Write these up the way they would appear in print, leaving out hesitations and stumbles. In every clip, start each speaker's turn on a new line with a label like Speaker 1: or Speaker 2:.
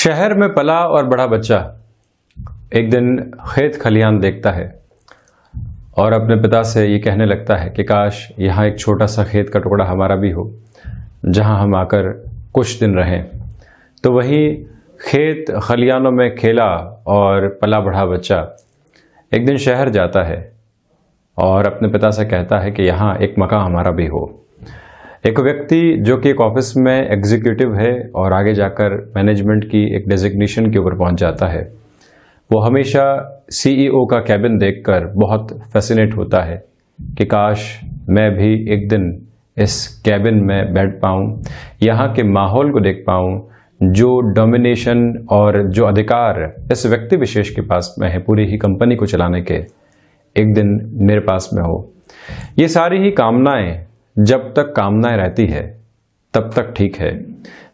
Speaker 1: शहर में पला और बड़ा बच्चा एक दिन खेत खलिहान देखता है और अपने पिता से ये कहने लगता है कि काश यहाँ एक छोटा सा खेत का टुकड़ा हमारा भी हो, जहाँ हम आकर कुछ दिन रहें। तो वही खेत खलिहानों में खेला और पला बढ़ा बच्चा एक दिन शहर जाता है और अपने पिता से कहता है कि यहाँ एक मकान हमारा भी हो। एक व्यक्ति जो कि एक ऑफिस में एग्जीक्यूटिव है और आगे जाकर मैनेजमेंट की एक डेजिग्नेशन के ऊपर पहुंच जाता है, वो हमेशा सीईओ का कैबिन देखकर बहुत फैसिनेट होता है कि काश मैं भी एक दिन इस कैबिन में बैठ पाऊं, यहाँ के माहौल को देख पाऊं, जो डोमिनेशन और जो अधिकार इस व्यक्ति विशेष के पास में है पूरी ही कंपनी को चलाने के, एक दिन मेरे पास में हो। ये सारी ही कामनाएं जब तक कामनाएं रहती है तब तक ठीक है।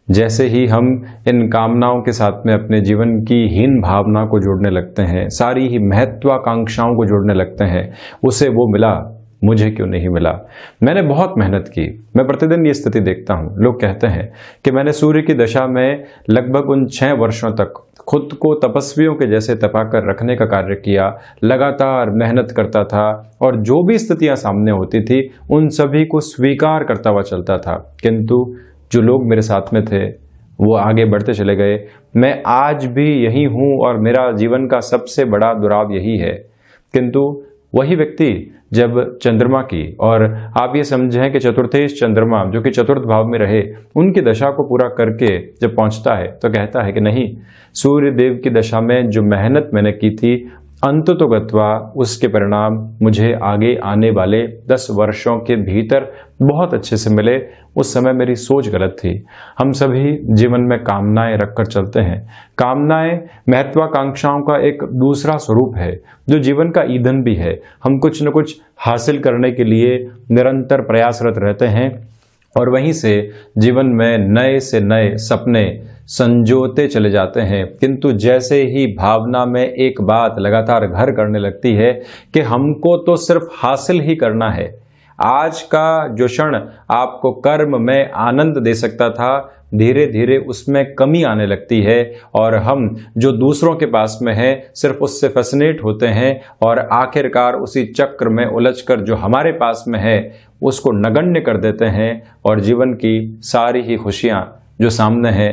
Speaker 1: जैसे ही हम इन कामनाओं के साथ में अपने जीवन की हीन भावना को जोड़ने लगते हैं, सारी ही महत्वाकांक्षाओं को जोड़ने लगते हैं, उसे वो मिला, मुझे क्यों नहीं मिला। मैंने बहुत मेहनत की, मैं प्रतिदिन ये स्थिति देखता हूँ। लोग कहते हैं कि मैंने सूर्य की दशा में लगभग उन 6 वर्षों तक खुद को तपस्वियों के जैसे तपाकर रखने का कार्य किया, लगातार मेहनत करता था और जो भी स्थितियां सामने होती थी उन सभी को स्वीकार करता हुआ चलता था। किंतु जो लोग मेरे साथ में थे वो आगे बढ़ते चले गए। मैं आज भी यही हूँ और मेरा जीवन का सबसे बड़ा दुराव यही है। किंतु वही व्यक्ति जब चंद्रमा की, और आप ये समझें कि चतुर्थेश चंद्रमा जो कि चतुर्थ भाव में रहे, उनकी दशा को पूरा करके जब पहुंचता है तो कहता है कि नहीं, सूर्य देव की दशा में जो मेहनत मैंने की थी अंततोगत्वा उसके परिणाम मुझे आगे आने वाले 10 वर्षों के भीतर बहुत अच्छे से मिले। उस समय मेरी सोच गलत थी। हम सभी जीवन में कामनाएं रखकर चलते हैं। कामनाएं महत्वाकांक्षाओं का एक दूसरा स्वरूप है जो जीवन का ईंधन भी है। हम कुछ न कुछ हासिल करने के लिए निरंतर प्रयासरत रहते हैं और वहीं से जीवन में नए से नए सपने संजोते चले जाते हैं। किंतु जैसे ही भावना में एक बात लगातार घर करने लगती है कि हमको तो सिर्फ हासिल ही करना है, आज का जो क्षण आपको कर्म में आनंद दे सकता था, धीरे धीरे उसमें कमी आने लगती है और हम जो दूसरों के पास में है सिर्फ उससे फैसिनेट होते हैं और आखिरकार उसी चक्र में उलझकर जो हमारे पास में है उसको नगण्य कर देते हैं और जीवन की सारी ही खुशियां जो सामने है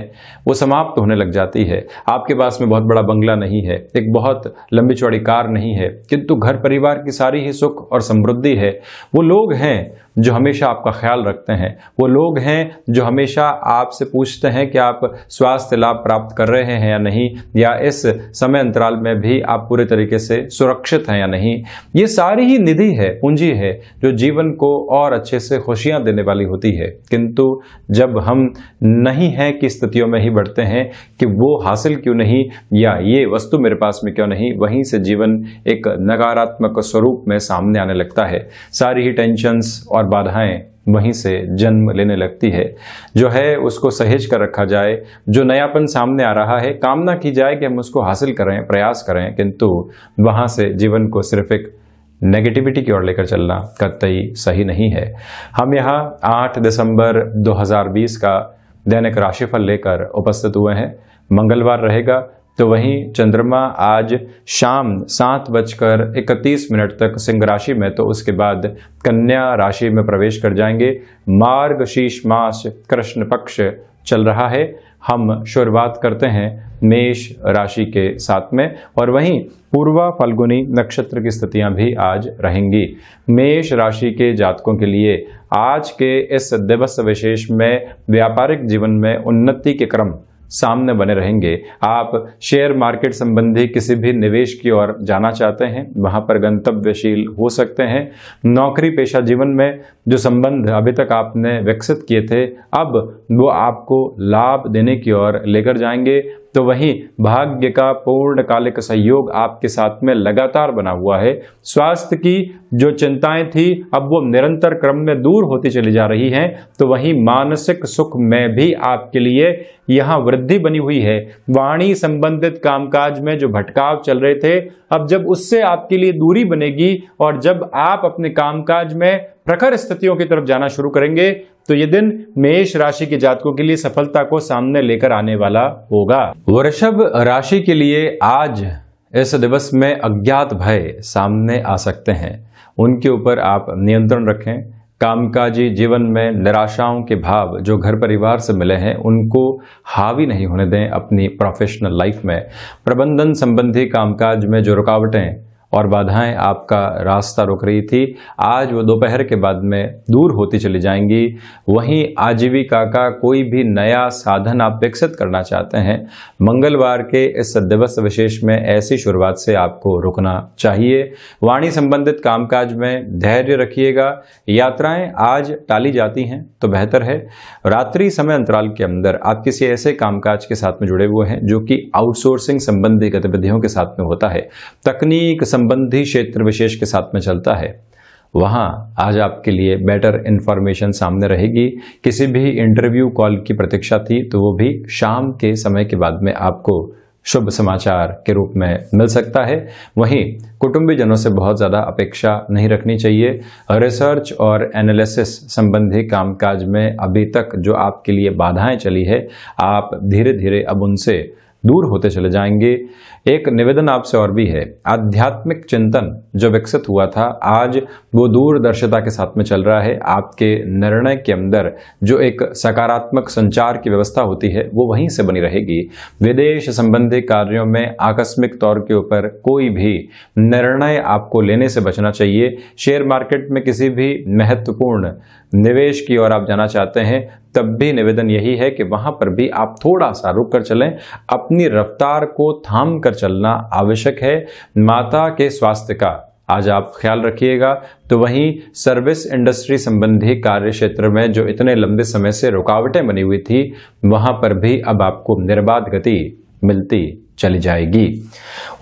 Speaker 1: वो समाप्त होने लग जाती है। आपके पास में बहुत बड़ा बंगला नहीं है, एक बहुत लंबी चौड़ी कार नहीं है, किंतु घर परिवार की सारी ही सुख और समृद्धि है। वो लोग हैं जो हमेशा आपका ख्याल रखते हैं, वो लोग हैं जो हमेशा आपसे पूछते हैं कि आप स्वास्थ्य लाभ प्राप्त कर रहे हैं या नहीं, या इस समय अंतराल में भी आप पूरे तरीके से सुरक्षित हैं या नहीं। ये सारी ही निधि है, पूंजी है जो जीवन को और अच्छे से खुशियां देने वाली होती है। किंतु जब हम नहीं है की स्थितियों में ही बढ़ते हैं कि वो हासिल क्यों नहीं या ये वस्तु मेरे पास में क्यों नहीं, वहीं से जीवन एक नकारात्मक स्वरूप में सामने आने लगता है। सारी ही टेंशन्स और बाधाएं वहीं से जन्म लेने लगती है। जो है उसको सहेज कर रखा जाए, जो नयापन सामने आ रहा है कामना की जाए कि हम उसको हासिल करें, प्रयास करें, किंतु वहां से जीवन को सिर्फ एक नेगेटिविटी की ओर लेकर चलना कतई सही नहीं है। हम यहाँ 8 दिसंबर 2020 का दैनिक राशिफल लेकर उपस्थित हुए हैं। मंगलवार रहेगा, तो वहीं चंद्रमा आज शाम 7:31 तक सिंह राशि में, तो उसके बाद कन्या राशि में प्रवेश कर जाएंगे। मार्गशीर्ष मास कृष्ण पक्ष चल रहा है। हम शुरुआत करते हैं मेष राशि के साथ में और वहीं पूर्वा फाल्गुनी नक्षत्र की स्थितियां भी आज रहेंगी। मेष राशि के जातकों के लिए आज के इस दिवस विशेष में व्यापारिक जीवन में उन्नति के क्रम सामने बने रहेंगे। आप शेयर मार्केट संबंधी किसी भी निवेश की ओर जाना चाहते हैं, वहां पर गंतव्यशील हो सकते हैं। नौकरी पेशा जीवन में जो संबंध अभी तक आपने विकसित किए थे, अब वो आपको लाभ देने की ओर लेकर जाएंगे। तो वहीं भाग्य का पूर्णकालिक सहयोग आपके साथ में लगातार बना हुआ है। स्वास्थ्य की जो चिंताएं थी अब वो निरंतर क्रम में दूर होती चली जा रही हैं। तो वहीं मानसिक सुख में भी आपके लिए यहाँ वृद्धि बनी हुई है। वाणी संबंधित कामकाज में जो भटकाव चल रहे थे, अब जब उससे आपके लिए दूरी बनेगी और जब आप अपने कामकाज में प्रखर स्थितियों की तरफ जाना शुरू करेंगे तो ये दिन मेष राशि के जातकों के लिए सफलता को सामने लेकर आने वाला होगा। वृषभ राशि के लिए आज इस दिवस में अज्ञात भय सामने आ सकते हैं, उनके ऊपर आप नियंत्रण रखें। कामकाजी जीवन में निराशाओं के भाव जो घर परिवार से मिले हैं उनको हावी नहीं होने दें अपनी प्रोफेशनल लाइफ में। प्रबंधन संबंधी कामकाज में जो रुकावटें और बाधाएं आपका रास्ता रोक रही थी, आज वो दोपहर के बाद में दूर होती चली जाएंगी। वहीं आजीविका का कोई भी नया साधन आप विकसित करना चाहते हैं, मंगलवार के इस दिवस विशेष में ऐसी शुरुआत से आपको रुकना चाहिए। वाणी संबंधित कामकाज में धैर्य रखिएगा। यात्राएं आज टाली जाती हैं तो बेहतर है। रात्रि समय अंतराल के अंदर आप किसी ऐसे कामकाज के साथ में जुड़े हुए हैं जो कि आउटसोर्सिंग संबंधी गतिविधियों के साथ में होता है, तकनीक संबंधी क्षेत्र विशेष के साथ में चलता है, वहां आज आपके लिए बेटर इंफॉर्मेशन सामने रहेगी। किसी भी इंटरव्यू कॉल की प्रतीक्षा थी तो वो भी शाम के समय के बाद में आपको शुभ समाचार के रूप में मिल सकता है। वहीं कुटुंबी जनों से बहुत ज़्यादा अपेक्षा नहीं रखनी चाहिए। रिसर्च और एनालिसिस संबंधी कामकाज में अभी तक जो आपके लिए बाधाएं चली है, आप धीरे धीरे अब उनसे दूर होते चले जाएंगे। एक निवेदन आपसे और भी है, आध्यात्मिक चिंतन जो विकसित हुआ था आज वो दूरदर्शिता के साथ में चल रहा है। आपके निर्णय के अंदर जो एक सकारात्मक संचार की व्यवस्था होती है वो वहीं से बनी रहेगी। विदेश संबंधी कार्यों में आकस्मिक तौर के ऊपर कोई भी निर्णय आपको लेने से बचना चाहिए। शेयर मार्केट में किसी भी महत्वपूर्ण निवेश की ओर आप जाना चाहते हैं तब भी निवेदन यही है कि वहां पर भी आप थोड़ा सा रुक कर चलें, अपनी रफ्तार को थाम कर चलना आवश्यक है। माता के स्वास्थ्य का आज आप ख्याल रखिएगा। तो वहीं सर्विस इंडस्ट्री संबंधी कार्य क्षेत्र में जो इतने लंबे समय से रुकावटें बनी हुई थी वहां पर भी अब आपको निर्बाध गति मिलती चली जाएगी।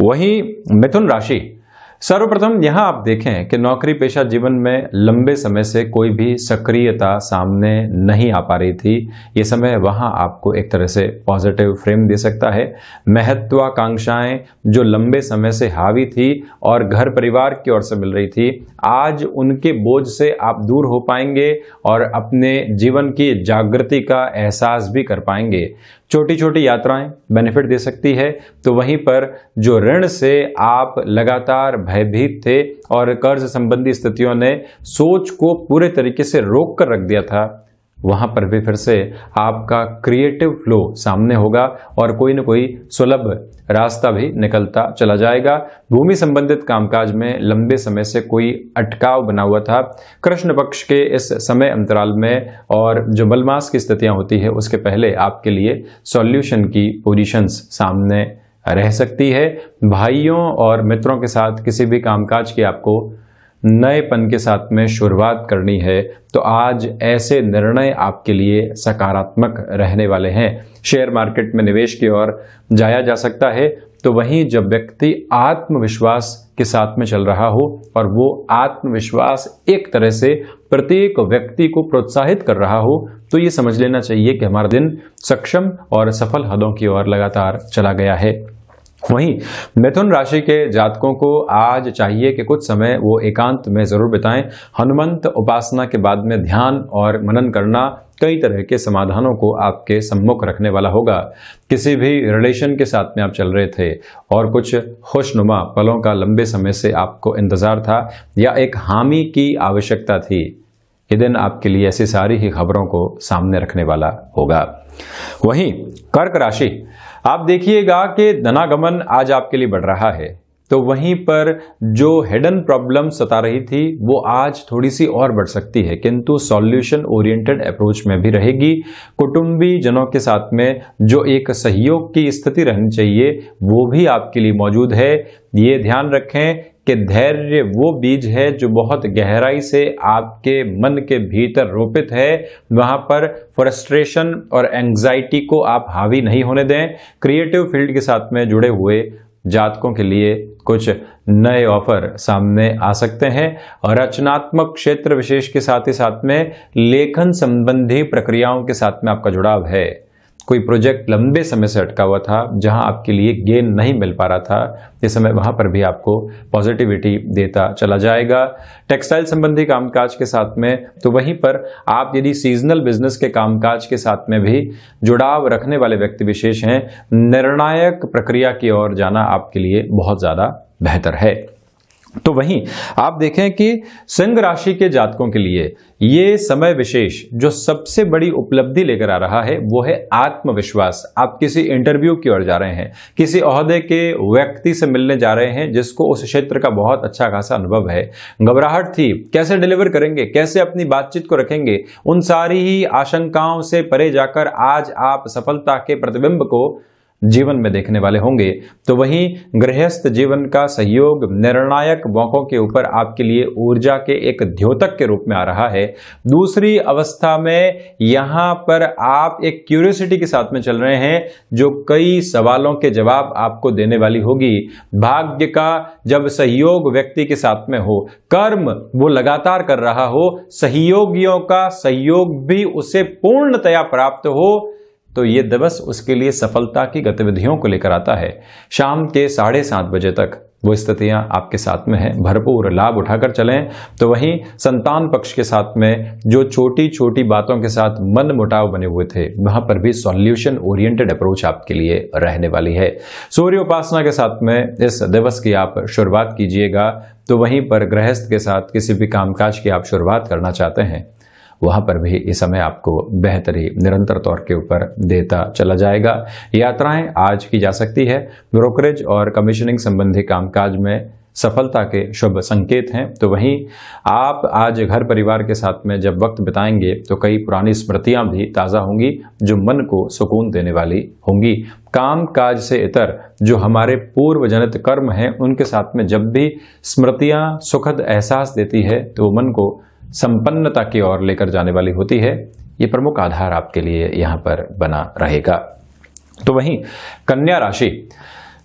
Speaker 1: वहीं मिथुन राशि, सर्वप्रथम यहां आप देखें कि नौकरी पेशा जीवन में लंबे समय से कोई भी सक्रियता सामने नहीं आ पा रही थी। ये समय वहां आपको एक तरह से पॉजिटिव फ्रेम दे सकता है। महत्वाकांक्षाएं जो लंबे समय से हावी थी और घर परिवार की ओर से मिल रही थी, आज उनके बोझ से आप दूर हो पाएंगे और अपने जीवन की जागृति का एहसास भी कर पाएंगे। छोटी छोटी यात्राएं बेनिफिट दे सकती है। तो वहीं पर जो ऋण से आप लगातार भयभीत थे और कर्ज संबंधी स्थितियों ने सोच को पूरे तरीके से रोक कर रख दिया था, वहां पर भी फिर से आपका क्रिएटिव फ्लो सामने होगा और कोई न कोई सुलभ रास्ता भी निकलता चला जाएगा। भूमि संबंधित कामकाज में लंबे समय से कोई अटकाव बना हुआ था, कृष्ण पक्ष के इस समय अंतराल में और जो मलमास की स्थितियां होती है उसके पहले आपके लिए सॉल्यूशन की पोजीशंस सामने रह सकती है। भाइयों और मित्रों के साथ किसी भी कामकाज की आपको नएपन के साथ में शुरुआत करनी है तो आज ऐसे निर्णय आपके लिए सकारात्मक रहने वाले हैं। शेयर मार्केट में निवेश की ओर जाया जा सकता है। तो वहीं जब व्यक्ति आत्मविश्वास के साथ में चल रहा हो और वो आत्मविश्वास एक तरह से प्रत्येक व्यक्ति को प्रोत्साहित कर रहा हो तो ये समझ लेना चाहिए कि हमारा दिन सक्षम और सफल हदों की ओर लगातार चला गया है। वहीं मिथुन राशि के जातकों को आज चाहिए कि कुछ समय वो एकांत में जरूर बिताएं। हनुमंत उपासना के बाद में ध्यान और मनन करना कई तरह के समाधानों को आपके सम्मुख रखने वाला होगा। किसी भी रिलेशन के साथ में आप चल रहे थे और कुछ खुशनुमा पलों का लंबे समय से आपको इंतजार था या एक हामी की आवश्यकता थी, ये दिन आपके लिए ऐसी सारी ही खबरों को सामने रखने वाला होगा। वहीं कर्क राशि, आप देखिएगा कि धनागमन आज आपके लिए बढ़ रहा है। तो वहीं पर जो हिडन प्रॉब्लम सता रही थी वो आज थोड़ी सी और बढ़ सकती है, किंतु सॉल्यूशन ओरिएंटेड अप्रोच में भी रहेगी। कुटुंबी जनों के साथ में जो एक सहयोग की स्थिति रहनी चाहिए वो भी आपके लिए मौजूद है। ये ध्यान रखें कि धैर्य वो बीज है जो बहुत गहराई से आपके मन के भीतर रोपित है। वहां पर फ्रस्ट्रेशन और एंग्जाइटी को आप हावी नहीं होने दें। क्रिएटिव फील्ड के साथ में जुड़े हुए जातकों के लिए कुछ नए ऑफर सामने आ सकते हैं और रचनात्मक क्षेत्र विशेष के साथ ही साथ में लेखन संबंधी प्रक्रियाओं के साथ में आपका जुड़ाव है। कोई प्रोजेक्ट लंबे समय से अटका हुआ था, जहां आपके लिए गेन नहीं मिल पा रहा था, ये समय वहां पर भी आपको पॉजिटिविटी देता चला जाएगा। टेक्सटाइल संबंधी कामकाज के साथ में तो वहीं पर आप यदि सीजनल बिजनेस के कामकाज के साथ में भी जुड़ाव रखने वाले व्यक्ति विशेष हैं, निर्णायक प्रक्रिया की ओर जाना आपके लिए बहुत ज्यादा बेहतर है। तो वहीं आप देखें कि सिंह राशि के जातकों के लिए ये समय विशेष जो सबसे बड़ी उपलब्धि लेकर आ रहा है वो है आत्मविश्वास। आप किसी इंटरव्यू की ओर जा रहे हैं, किसी ओहदे के व्यक्ति से मिलने जा रहे हैं जिसको उस क्षेत्र का बहुत अच्छा खासा अनुभव है। घबराहट थी, कैसे डिलीवर करेंगे, कैसे अपनी बातचीत को रखेंगे, उन सारी ही आशंकाओं से परे जाकर आज आप सफलता के प्रतिबिंब को जीवन में देखने वाले होंगे। तो वहीं गृहस्थ जीवन का सहयोग निर्णायक मौकों के ऊपर आपके लिए ऊर्जा के एक द्योतक के रूप में आ रहा है। दूसरी अवस्था में यहां पर आप एक क्यूरियोसिटी के साथ में चल रहे हैं जो कई सवालों के जवाब आपको देने वाली होगी। भाग्य का जब सहयोग व्यक्ति के साथ में हो, कर्म वो लगातार कर रहा हो, सहयोगियों का सहयोग भी उसे पूर्णतया प्राप्त हो, तो ये दिवस उसके लिए सफलता की गतिविधियों को लेकर आता है। शाम के 7:30 बजे तक वो स्थितियां आपके साथ में हैं, भरपूर लाभ उठाकर चलें। तो वहीं संतान पक्ष के साथ में जो छोटी छोटी बातों के साथ मन मुटाव बने हुए थे, वहां पर भी सॉल्यूशन ओरिएंटेड अप्रोच आपके लिए रहने वाली है। सूर्य उपासना के साथ में इस दिवस की आप शुरुआत कीजिएगा। तो वहीं पर गृहस्थ के साथ किसी भी कामकाज की आप शुरुआत करना चाहते हैं, वहां पर भी इस समय आपको बेहतरी निरंतर तौर के ऊपर देता चला जाएगा। यात्राएं आज की जा सकती है। ब्रोकरेज और कमीशनिंग संबंधी कामकाज में सफलता के शुभ संकेत हैं। तो वहीं आप आज घर परिवार के साथ में जब वक्त बिताएंगे तो कई पुरानी स्मृतियां भी ताज़ा होंगी जो मन को सुकून देने वाली होंगी। काम काज से इतर जो हमारे पूर्व जनित कर्म हैं, उनके साथ में जब भी स्मृतियां सुखद एहसास देती है तो मन को संपन्नता की ओर लेकर जाने वाली होती है। ये प्रमुख आधार आपके लिए यहां पर बना रहेगा। तो वहीं कन्या राशि,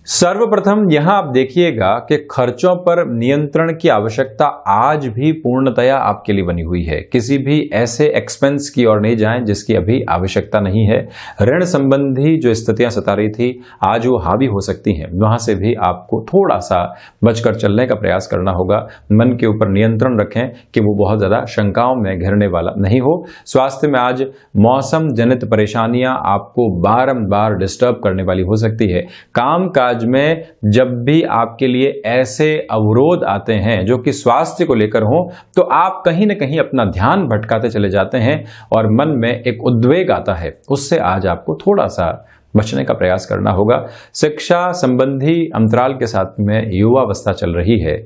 Speaker 1: सर्वप्रथम यहां आप देखिएगा कि खर्चों पर नियंत्रण की आवश्यकता आज भी पूर्णतया आपके लिए बनी हुई है। किसी भी ऐसे एक्सपेंस की ओर नहीं जाएं जिसकी अभी आवश्यकता नहीं है। ऋण संबंधी जो स्थितियां सता रही थी आज वो हावी हो सकती हैं, वहां से भी आपको थोड़ा सा बचकर चलने का प्रयास करना होगा। मन के ऊपर नियंत्रण रखें कि वो बहुत ज्यादा शंकाओं में घिरने वाला नहीं हो। स्वास्थ्य में आज मौसम जनित परेशानियां आपको बारंबार डिस्टर्ब करने वाली हो सकती है। काम काज में जब भी आपके लिए ऐसे अवरोध आते हैं जो कि स्वास्थ्य को लेकर हो, तो आप कहीं ना कहीं अपना ध्यान भटकाते चले जाते हैं और मन में एक उद्वेग आता है। उससे आज आपको थोड़ा सा बचने का प्रयास करना होगा। शिक्षा संबंधी अंतराल के साथ में युवावस्था चल रही है,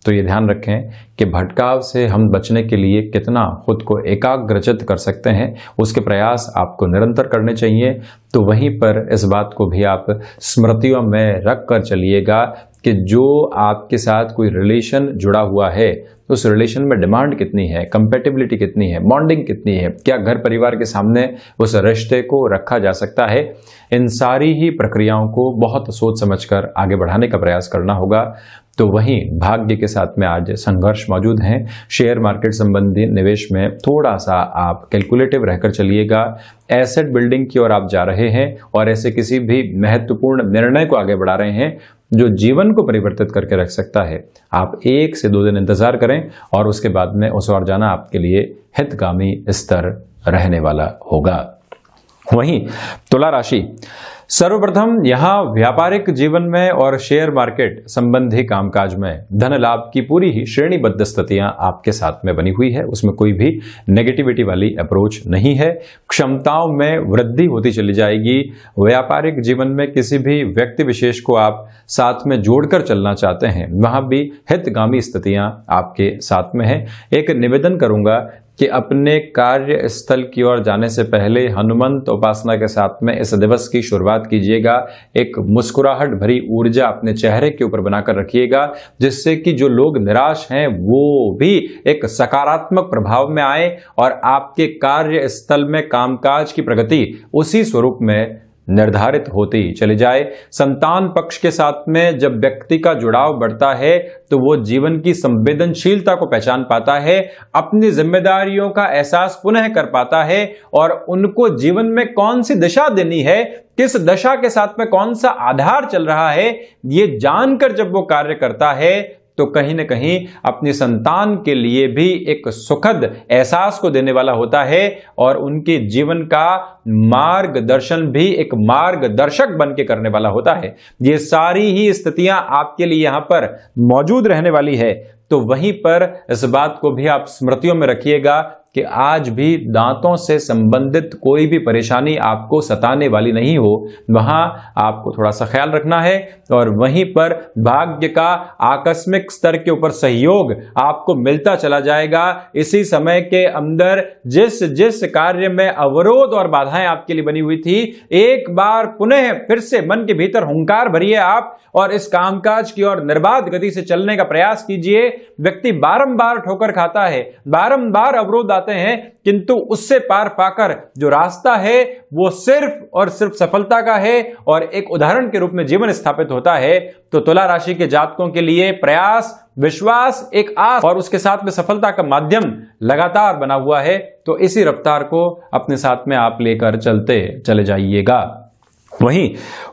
Speaker 1: तो ये ध्यान रखें कि भटकाव से हम बचने के लिए कितना खुद को एकाग्रचित कर सकते हैं, उसके प्रयास आपको निरंतर करने चाहिए। तो वहीं पर इस बात को भी आप स्मृतियों में रख कर चलिएगा कि जो आपके साथ कोई रिलेशन जुड़ा हुआ है, उस रिलेशन में डिमांड कितनी है, कंपेटिबिलिटी कितनी है, बॉन्डिंग कितनी है, क्या घर परिवार के सामने उस रिश्ते को रखा जा सकता है। इन सारी ही प्रक्रियाओं को बहुत सोच समझकर आगे बढ़ाने का प्रयास करना होगा। तो वहीं भाग्य के साथ में आज संघर्ष मौजूद हैं। शेयर मार्केट संबंधी निवेश में थोड़ा सा आप कैलकुलेटिव रहकर चलिएगा। एसेट बिल्डिंग की ओर आप जा रहे हैं और ऐसे किसी भी महत्वपूर्ण निर्णय को आगे बढ़ा रहे हैं जो जीवन को परिवर्तित करके रख सकता है। आप 1 से 2 दिन इंतजार करें और उसके बाद में उस ओर जाना आपके लिए हितगामी स्तर रहने वाला होगा। वहीं तुला राशि, सर्वप्रथम यहां व्यापारिक जीवन में और शेयर मार्केट संबंधी कामकाज में धन लाभ की पूरी ही श्रेणीबद्ध स्थितियां आपके साथ में बनी हुई है। उसमें कोई भी नेगेटिविटी वाली अप्रोच नहीं है। क्षमताओं में वृद्धि होती चली जाएगी। व्यापारिक जीवन में किसी भी व्यक्ति विशेष को आप साथ में जोड़कर चलना चाहते हैं, वहां भी हितगामी स्थितियां आपके साथ में है। एक निवेदन करूंगा कि अपने कार्यस्थल की ओर जाने से पहले हनुमंत उपासना के साथ में इस दिवस की शुरुआत कीजिएगा। एक मुस्कुराहट भरी ऊर्जा अपने चेहरे के ऊपर बनाकर रखिएगा, जिससे कि जो लोग निराश हैं वो भी एक सकारात्मक प्रभाव में आए और आपके कार्यस्थल में कामकाज की प्रगति उसी स्वरूप में निर्धारित होती चली जाए। संतान पक्ष के साथ में जब व्यक्ति का जुड़ाव बढ़ता है तो वो जीवन की संवेदनशीलता को पहचान पाता है, अपनी जिम्मेदारियों का एहसास पुनः कर पाता है और उनको जीवन में कौन सी दिशा देनी है, किस दशा के साथ में कौन सा आधार चल रहा है, ये जानकर जब वो कार्य करता है तो कहीं ना कहीं अपनी संतान के लिए भी एक सुखद एहसास को देने वाला होता है और उनके जीवन का मार्गदर्शन भी एक मार्गदर्शक बन के करने वाला होता है। ये सारी ही स्थितियां आपके लिए यहां पर मौजूद रहने वाली है। तो वहीं पर इस बात को भी आप स्मृतियों में रखिएगा कि आज भी दांतों से संबंधित कोई भी परेशानी आपको सताने वाली नहीं हो, वहां आपको थोड़ा सा ख्याल रखना है। और वहीं पर भाग्य का आकस्मिक स्तर के ऊपर सहयोग आपको मिलता चला जाएगा। इसी समय के अंदर जिस जिस कार्य में अवरोध और बाधाएं आपके लिए बनी हुई थी, एक बार पुनः फिर से मन के भीतर हुंकार भरिए आप और इस कामकाज की ओर निर्बाध गति से चलने का प्रयास कीजिए। व्यक्ति बारंबार ठोकर खाता है, बारंबार अवरोध आते हैं, किंतु उससे पार पाकर जो रास्ता है वो सिर्फ और सिर्फ सफलता का है और एक उदाहरण के रूप में जीवन स्थापित होता है। तो तुला राशि के जातकों के लिए प्रयास, विश्वास, एक आस और उसके साथ में सफलता का माध्यम लगातार बना हुआ है। तो इसी रफ्तार को अपने साथ में आप लेकर चलते चले जाइएगा। वहीं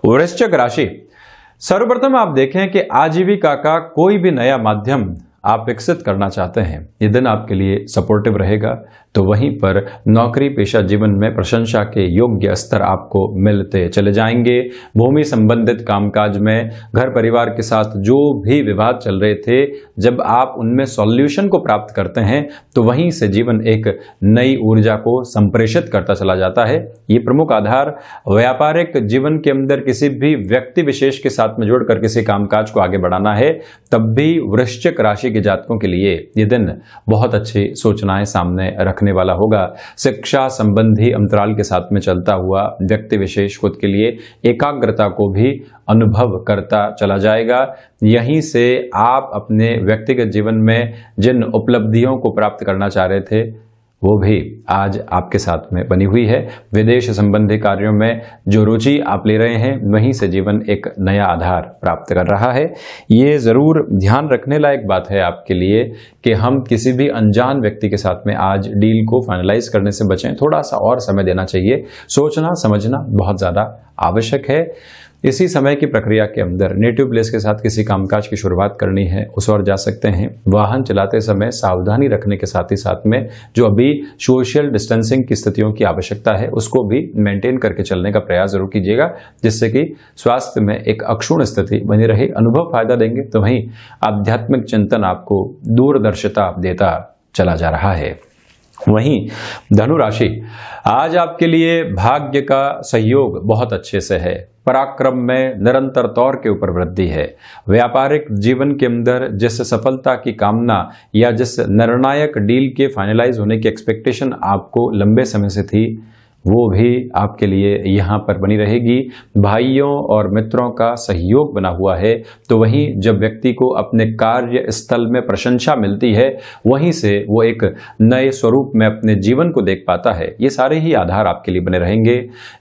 Speaker 1: वृश्चिक राशि, सर्वप्रथम आप देखें कि आजीविका का कोई भी नया माध्यम आप विकसित करना चाहते हैं, ये दिन आपके लिए सपोर्टिव रहेगा। तो वहीं पर नौकरी पेशा जीवन में प्रशंसा के योग्य स्तर आपको मिलते चले जाएंगे। भूमि संबंधित कामकाज में घर परिवार के साथ जो भी विवाद चल रहे थे, जब आप उनमें सॉल्यूशन को प्राप्त करते हैं तो वहीं से जीवन एक नई ऊर्जा को संप्रेषित करता चला जाता है। ये प्रमुख आधार व्यापारिक जीवन के अंदर किसी भी व्यक्ति विशेष के साथ में जुड़कर किसी कामकाज को आगे बढ़ाना है, तब भी वृश्चिक राशि के जातकों के लिए ये दिन बहुत अच्छी सूचनाएं सामने रखने वाला होगा। शिक्षा संबंधी अंतराल के साथ में चलता हुआ व्यक्ति विशेष खुद के लिए एकाग्रता को भी अनुभव करता चला जाएगा। यहीं से आप अपने व्यक्तिगत जीवन में जिन उपलब्धियों को प्राप्त करना चाह रहे थे वो भी आज आपके साथ में बनी हुई है। विदेश संबंधी कार्यों में जो रुचि आप ले रहे हैं, वहीं से जीवन एक नया आधार प्राप्त कर रहा है। ये जरूर ध्यान रखने लायक बात है आपके लिए कि हम किसी भी अनजान व्यक्ति के साथ में आज डील को फाइनलाइज करने से बचें। थोड़ा सा और समय देना चाहिए, सोचना समझना बहुत ज्यादा आवश्यक है। इसी समय की प्रक्रिया के अंदर नेटिव प्लेस के साथ किसी कामकाज की शुरुआत करनी है, उस ओर जा सकते हैं। वाहन चलाते समय सावधानी रखने के साथ ही साथ में जो अभी सोशल डिस्टेंसिंग की स्थितियों की आवश्यकता है उसको भी मेंटेन करके चलने का प्रयास जरूर कीजिएगा, जिससे कि स्वास्थ्य में एक अक्षुण्ण स्थिति बनी रहे। अनुभव फायदा देंगे तो वहीं आध्यात्मिक चिंतन आपको दूरदर्शिता देता चला जा रहा है। वहीं धनु राशि, आज आपके लिए भाग्य का सहयोग बहुत अच्छे से है। पराक्रम में निरंतर तौर के ऊपर वृद्धि है। व्यापारिक जीवन के अंदर जिस सफलता की कामना या जिस निर्णायक डील के फाइनलाइज होने की एक्सपेक्टेशन आपको लंबे समय से थी, वो भी आपके लिए यहाँ पर बनी रहेगी। भाइयों और मित्रों का सहयोग बना हुआ है। तो वहीं जब व्यक्ति को अपने कार्य स्थल में प्रशंसा मिलती है, वहीं से वो एक नए स्वरूप में अपने जीवन को देख पाता है। ये सारे ही आधार आपके लिए बने रहेंगे।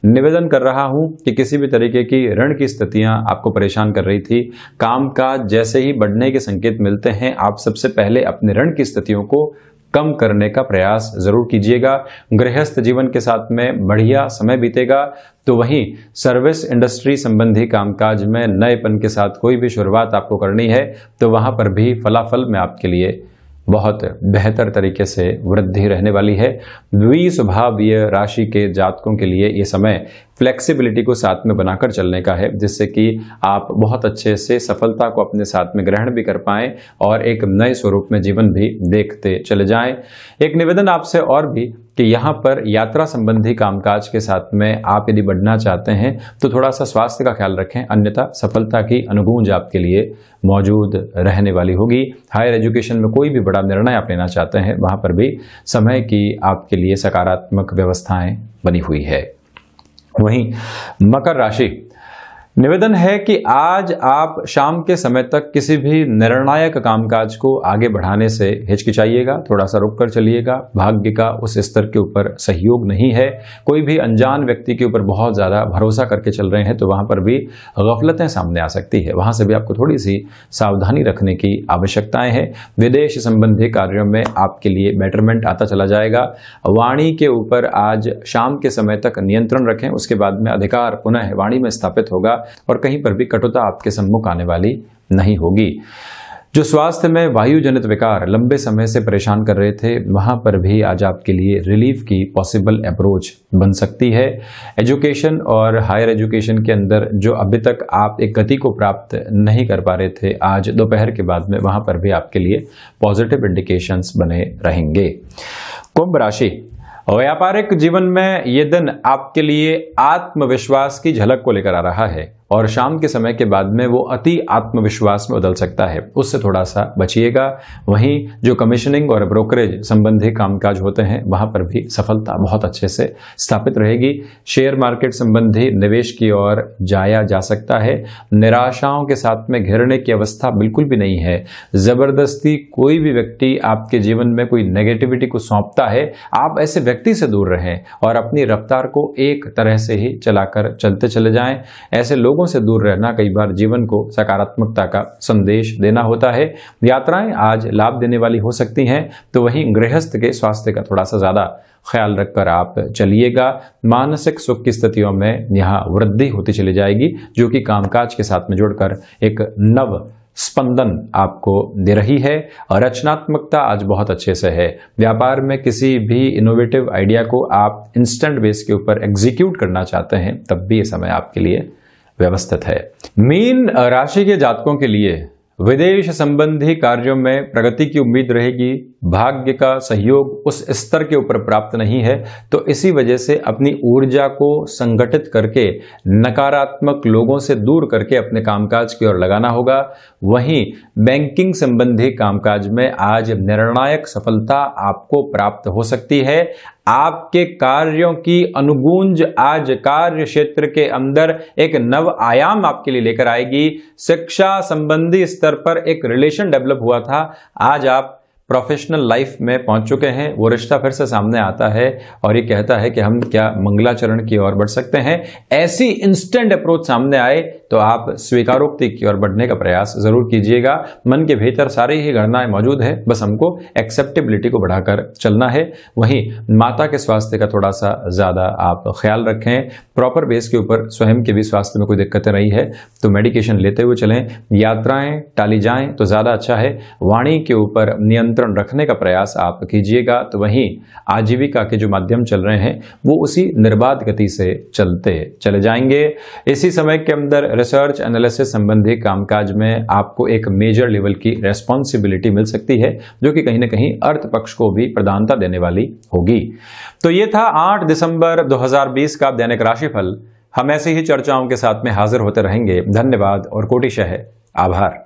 Speaker 1: निवेदन कर रहा हूं कि किसी भी तरीके की ऋण की स्थितियां आपको परेशान कर रही थी, कामकाज जैसे ही बढ़ने के संकेत मिलते हैं, आप सबसे पहले अपने ऋण की स्थितियों को कम करने का प्रयास जरूर कीजिएगा। गृहस्थ जीवन के साथ में बढ़िया समय बीतेगा। तो वहीं सर्विस इंडस्ट्री संबंधी कामकाज में नएपन के साथ कोई भी शुरुआत आपको करनी है तो वहां पर भी फलाफल में आपके लिए बहुत बेहतर तरीके से वृद्धि रहने वाली है। द्विस्वभावीय राशि के जातकों के लिए ये समय फ्लेक्सिबिलिटी को साथ में बनाकर चलने का है, जिससे कि आप बहुत अच्छे से सफलता को अपने साथ में ग्रहण भी कर पाएं और एक नए स्वरूप में जीवन भी देखते चले जाएं। एक निवेदन आपसे और भी कि यहाँ पर यात्रा संबंधी कामकाज के साथ में आप यदि बढ़ना चाहते हैं तो थोड़ा सा स्वास्थ्य का ख्याल रखें, अन्यथा सफलता की अनुगूंज आपके लिए मौजूद रहने वाली होगी। हायर एजुकेशन में कोई भी बड़ा निर्णय आप लेना चाहते हैं, वहाँ पर भी समय की आपके लिए सकारात्मक व्यवस्थाएं बनी हुई है। वहीं मकर राशि, निवेदन है कि आज आप शाम के समय तक किसी भी निर्णायक कामकाज को आगे बढ़ाने से हिचकिचाइएगा, थोड़ा सा रुक कर चलिएगा। भाग्य का उस स्तर के ऊपर सहयोग नहीं है। कोई भी अनजान व्यक्ति के ऊपर बहुत ज्यादा भरोसा करके चल रहे हैं तो वहां पर भी गफलतें सामने आ सकती है, वहां से भी आपको थोड़ी सी सावधानी रखने की आवश्यकताएं हैं। विदेश संबंधी कार्यों में आपके लिए बेटरमेंट आता चला जाएगा। वाणी के ऊपर आज शाम के समय तक नियंत्रण रखें, उसके बाद में अधिकार पुनः वाणी में स्थापित होगा और कहीं पर भी कटुता आपके सम्मुख आने वाली नहीं होगी। जो स्वास्थ्य में वायु जनित विकार लंबे समय से परेशान कर रहे थे, वहां पर भी आज आपके लिए रिलीफ की पॉसिबल अप्रोच बन सकती है। एजुकेशन और हायर एजुकेशन के अंदर जो अभी तक आप एक गति को प्राप्त नहीं कर पा रहे थे, आज दोपहर के बाद में वहां पर भी आपके लिए पॉजिटिव इंडिकेशंस बने रहेंगे। कुंभ राशि, व्यापारिक जीवन में ये दिन आपके लिए आत्मविश्वास की झलक को लेकर आ रहा है और शाम के समय के बाद में वो अति आत्मविश्वास में बदल सकता है, उससे थोड़ा सा बचिएगा। वहीं जो कमीशनिंग और ब्रोकरेज संबंधी कामकाज होते हैं वहां पर भी सफलता बहुत अच्छे से स्थापित रहेगी। शेयर मार्केट संबंधी निवेश की ओर जाया जा सकता है। निराशाओं के साथ में घिरने की अवस्था बिल्कुल भी नहीं है। जबरदस्ती कोई भी व्यक्ति आपके जीवन में कोई नेगेटिविटी को सौंपता है, आप ऐसे व्यक्ति से दूर रहें और अपनी रफ्तार को एक तरह से ही चलाकर चलते चले जाएं। ऐसे लोगों से दूर रहना कई बार जीवन को सकारात्मकता का संदेश देना होता है। यात्राएं आज लाभ देने वाली हो सकती हैं, तो वहीं गृहस्थ के स्वास्थ्य का थोड़ा सा ज्यादा ख्याल रखकर आप चलिएगा। मानसिक सुख की स्थितियों में यहाँ वृद्धि होती चली जाएगी, जो कि कामकाज के साथ में जुड़कर एक नव स्पंदन आपको दे रही है। और रचनात्मकता आज बहुत अच्छे से है। व्यापार में किसी भी इनोवेटिव आइडिया को आप इंस्टेंट बेस के ऊपर एग्जीक्यूट करना चाहते हैं, तब भी ये समय आपके लिए व्यवस्थित है। मीन राशि के जातकों के लिए विदेश संबंधी कार्यों में प्रगति की उम्मीद रहेगी। भाग्य का सहयोग उस स्तर के ऊपर प्राप्त नहीं है, तो इसी वजह से अपनी ऊर्जा को संगठित करके नकारात्मक लोगों से दूर करके अपने कामकाज की ओर लगाना होगा। वहीं बैंकिंग संबंधी कामकाज में आज निर्णायक सफलता आपको प्राप्त हो सकती है। आपके कार्यों की अनुगूंज आज कार्य क्षेत्र के अंदर एक नव आयाम आपके लिए लेकर आएगी। शिक्षा संबंधी स्तर पर एक रिलेशन डेवलप हुआ था, आज आप प्रोफेशनल लाइफ में पहुंच चुके हैं। वो रिश्ता फिर से सामने आता है और ये कहता है कि हम क्या मंगलाचरण की ओर बढ़ सकते हैं। ऐसी इंस्टेंट अप्रोच सामने आए तो आप स्वीकारोक्ति की ओर बढ़ने का प्रयास जरूर कीजिएगा। मन के भीतर सारी ही गणनाएं मौजूद है, बस हमको एक्सेप्टेबिलिटी को बढ़ाकर चलना है। वहीं माता के स्वास्थ्य का थोड़ा सा ज्यादा आप ख्याल रखें। प्रॉपर बेस के ऊपर स्वयं के भी स्वास्थ्य में कोई दिक्कतें रही है तो मेडिकेशन लेते हुए चलें। यात्राएं टाली जाएं तो ज्यादा अच्छा है। वाणी के ऊपर नियंत्रण रखने का प्रयास आप कीजिएगा। तो वहीं आजीविका के जो माध्यम चल रहे हैं वो उसी निर्बाध गति से चलते चले जाएंगे। इसी समय के अंदर रिसर्च एनालिसिस संबंधी कामकाज में आपको एक मेजर लेवल की रेस्पॉन्सिबिलिटी मिल सकती है, जो कि कहीं ना कहीं अर्थ पक्ष को भी प्रधानता देने वाली होगी। तो ये था 8 दिसंबर 2020 का दैनिक राशिफल। हम ऐसी ही चर्चाओं के साथ में हाजिर होते रहेंगे। धन्यवाद और कोटिशः आभार।